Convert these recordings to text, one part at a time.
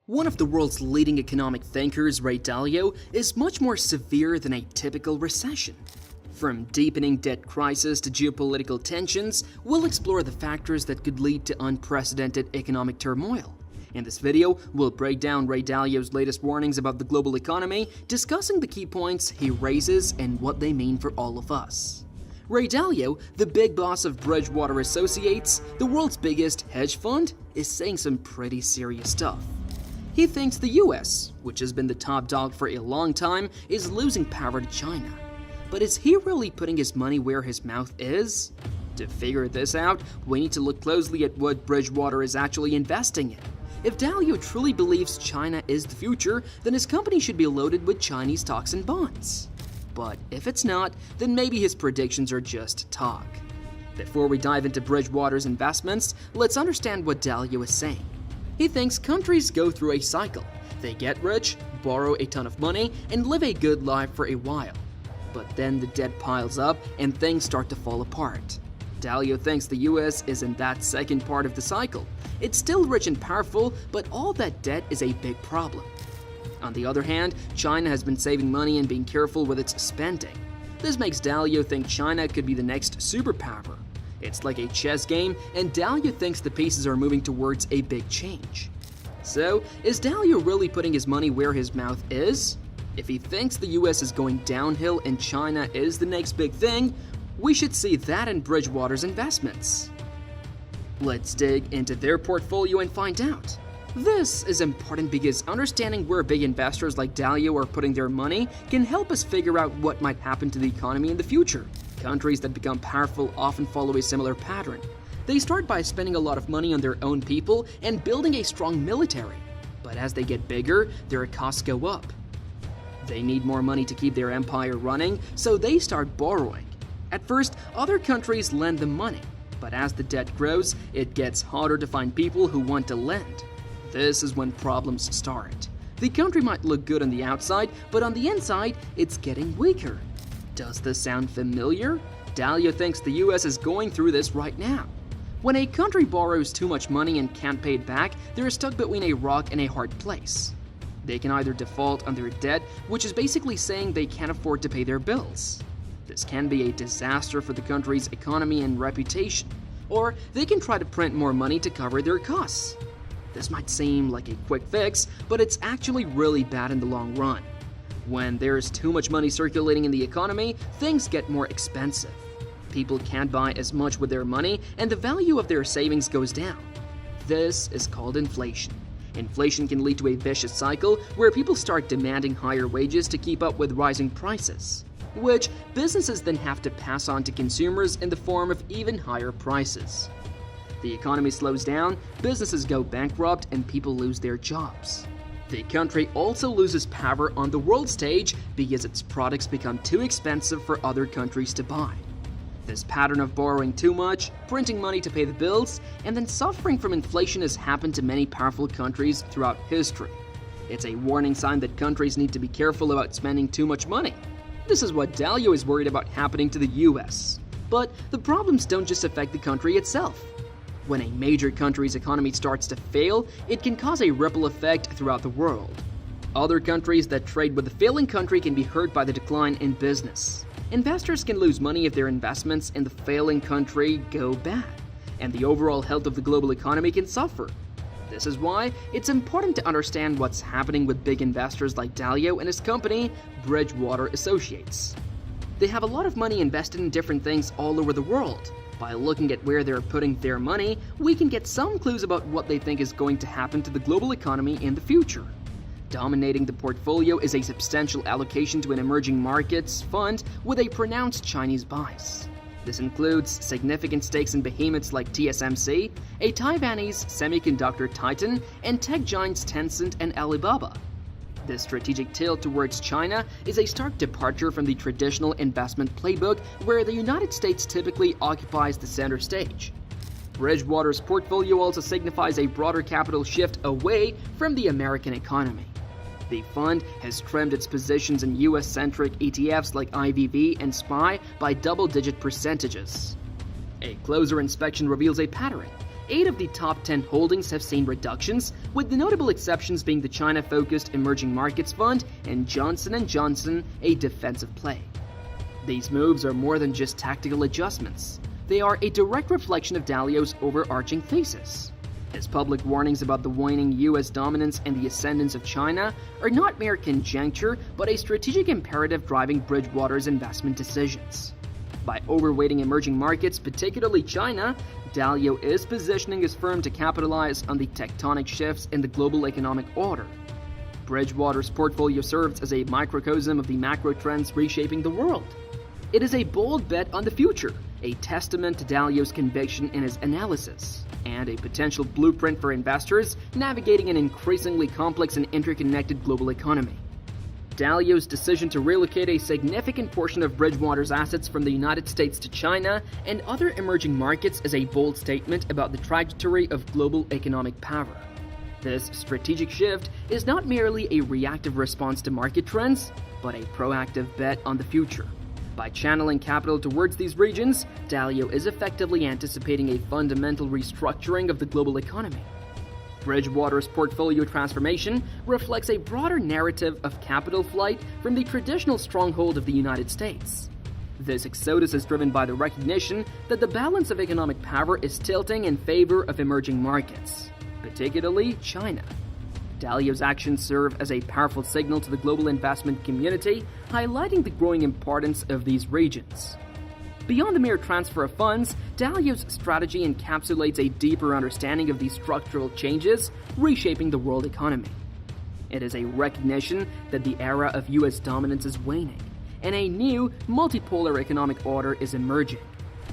One of the world's leading economic thinkers, Ray Dalio, is much more severe than a typical recession. From deepening debt crisis to geopolitical tensions, we'll explore the factors that could lead to unprecedented economic turmoil. In this video, we'll break down Ray Dalio's latest warnings about the global economy, discussing the key points he raises and what they mean for all of us. Ray Dalio, the big boss of Bridgewater Associates, the world's biggest hedge fund, is saying some pretty serious stuff. He thinks the US, which has been the top dog for a long time, is losing power to China. But is he really putting his money where his mouth is? To figure this out, we need to look closely at what Bridgewater is actually investing in. If Dalio truly believes China is the future, then his company should be loaded with Chinese stocks and bonds. But if it's not, then maybe his predictions are just talk. Before we dive into Bridgewater's investments, let's understand what Dalio is saying. He thinks countries go through a cycle. They get rich, borrow a ton of money, and live a good life for a while. But then the debt piles up and things start to fall apart. Dalio thinks the US is in that second part of the cycle. It's still rich and powerful, but all that debt is a big problem. On the other hand, China has been saving money and being careful with its spending. This makes Dalio think China could be the next superpower. It's like a chess game, and Dalio thinks the pieces are moving towards a big change. So, is Dalio really putting his money where his mouth is? If he thinks the US is going downhill and China is the next big thing, we should see that in Bridgewater's investments. Let's dig into their portfolio and find out. This is important because understanding where big investors like Dalio are putting their money can help us figure out what might happen to the economy in the future. Countries that become powerful often follow a similar pattern. They start by spending a lot of money on their own people and building a strong military. But as they get bigger, their costs go up. They need more money to keep their empire running, so they start borrowing. At first, other countries lend them money, but as the debt grows, it gets harder to find people who want to lend. This is when problems start. The country might look good on the outside, but on the inside, it's getting weaker. Does this sound familiar? Dalio thinks the US is going through this right now. When a country borrows too much money and can't pay it back, they're stuck between a rock and a hard place. They can either default on their debt, which is basically saying they can't afford to pay their bills. This can be a disaster for the country's economy and reputation. Or they can try to print more money to cover their costs. This might seem like a quick fix, but it's actually really bad in the long run. When there's too much money circulating in the economy, things get more expensive. People can't buy as much with their money, and the value of their savings goes down. This is called inflation. Inflation can lead to a vicious cycle where people start demanding higher wages to keep up with rising prices, which businesses then have to pass on to consumers in the form of even higher prices. The economy slows down, businesses go bankrupt, and people lose their jobs. The country also loses power on the world stage because its products become too expensive for other countries to buy. This pattern of borrowing too much, printing money to pay the bills, and then suffering from inflation has happened to many powerful countries throughout history. It's a warning sign that countries need to be careful about spending too much money. This is what Dalio is worried about happening to the US. But the problems don't just affect the country itself. When a major country's economy starts to fail, it can cause a ripple effect throughout the world. Other countries that trade with the failing country can be hurt by the decline in business. Investors can lose money if their investments in the failing country go bad, and the overall health of the global economy can suffer. This is why it's important to understand what's happening with big investors like Dalio and his company, Bridgewater Associates. They have a lot of money invested in different things all over the world. By looking at where they're putting their money, we can get some clues about what they think is going to happen to the global economy in the future. Dominating the portfolio is a substantial allocation to an emerging markets fund with a pronounced Chinese bias. This includes significant stakes in behemoths like TSMC, a Taiwanese semiconductor titan, and tech giants Tencent and Alibaba. This strategic tilt towards China is a stark departure from the traditional investment playbook where the United States typically occupies the center stage. Bridgewater's portfolio also signifies a broader capital shift away from the American economy. The fund has trimmed its positions in US-centric ETFs like IVV and SPY by double-digit percentages. A closer inspection reveals a pattern. 8 of the top 10 holdings have seen reductions, with the notable exceptions being the China-focused Emerging Markets Fund and Johnson & Johnson, a defensive play. These moves are more than just tactical adjustments. They are a direct reflection of Dalio's overarching thesis. His public warnings about the waning U.S. dominance and the ascendance of China are not mere conjecture, but a strategic imperative driving Bridgewater's investment decisions. By overweighting emerging markets, particularly China, Dalio is positioning his firm to capitalize on the tectonic shifts in the global economic order. Bridgewater's portfolio serves as a microcosm of the macro trends reshaping the world. It is a bold bet on the future, a testament to Dalio's conviction in his analysis, and a potential blueprint for investors navigating an increasingly complex and interconnected global economy. Dalio's decision to relocate a significant portion of Bridgewater's assets from the United States to China and other emerging markets is a bold statement about the trajectory of global economic power. This strategic shift is not merely a reactive response to market trends, but a proactive bet on the future. By channeling capital towards these regions, Dalio is effectively anticipating a fundamental restructuring of the global economy. Bridgewater's portfolio transformation reflects a broader narrative of capital flight from the traditional stronghold of the United States. This exodus is driven by the recognition that the balance of economic power is tilting in favor of emerging markets, particularly China. Dalio's actions serve as a powerful signal to the global investment community, highlighting the growing importance of these regions. Beyond the mere transfer of funds, Dalio's strategy encapsulates a deeper understanding of these structural changes reshaping the world economy. It is a recognition that the era of U.S. dominance is waning, and a new, multipolar economic order is emerging.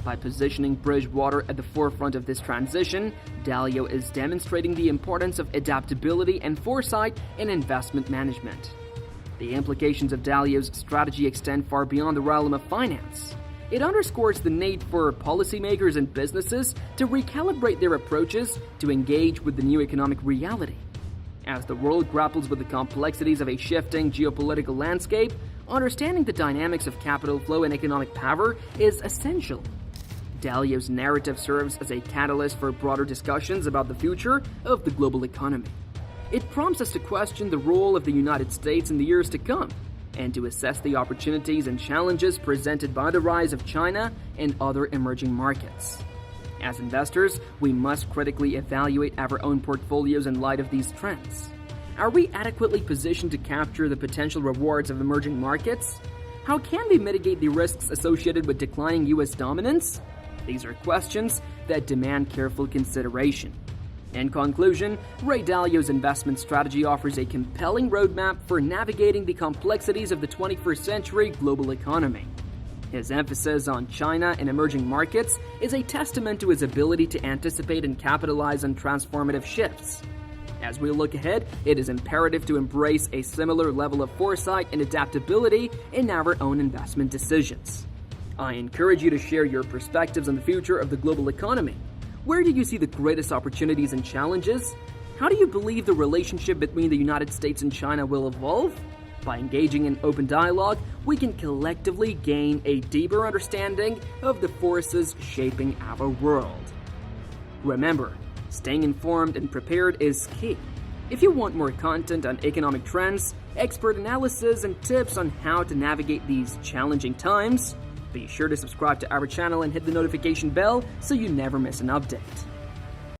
By positioning Bridgewater at the forefront of this transition, Dalio is demonstrating the importance of adaptability and foresight in investment management. The implications of Dalio's strategy extend far beyond the realm of finance. It underscores the need for policymakers and businesses to recalibrate their approaches to engage with the new economic reality. As the world grapples with the complexities of a shifting geopolitical landscape, understanding the dynamics of capital flow and economic power is essential. Dalio's narrative serves as a catalyst for broader discussions about the future of the global economy. It prompts us to question the role of the United States in the years to come, and to assess the opportunities and challenges presented by the rise of China and other emerging markets. As investors, we must critically evaluate our own portfolios in light of these trends. Are we adequately positioned to capture the potential rewards of emerging markets? How can we mitigate the risks associated with declining U.S. dominance? These are questions that demand careful consideration. In conclusion, Ray Dalio's investment strategy offers a compelling roadmap for navigating the complexities of the 21st century global economy. His emphasis on China and emerging markets is a testament to his ability to anticipate and capitalize on transformative shifts. As we look ahead, it is imperative to embrace a similar level of foresight and adaptability in our own investment decisions. I encourage you to share your perspectives on the future of the global economy. Where do you see the greatest opportunities and challenges? How do you believe the relationship between the United States and China will evolve? By engaging in open dialogue, we can collectively gain a deeper understanding of the forces shaping our world. Remember, staying informed and prepared is key. If you want more content on economic trends, expert analysis, and tips on how to navigate these challenging times, be sure to subscribe to our channel and hit the notification bell so you never miss an update.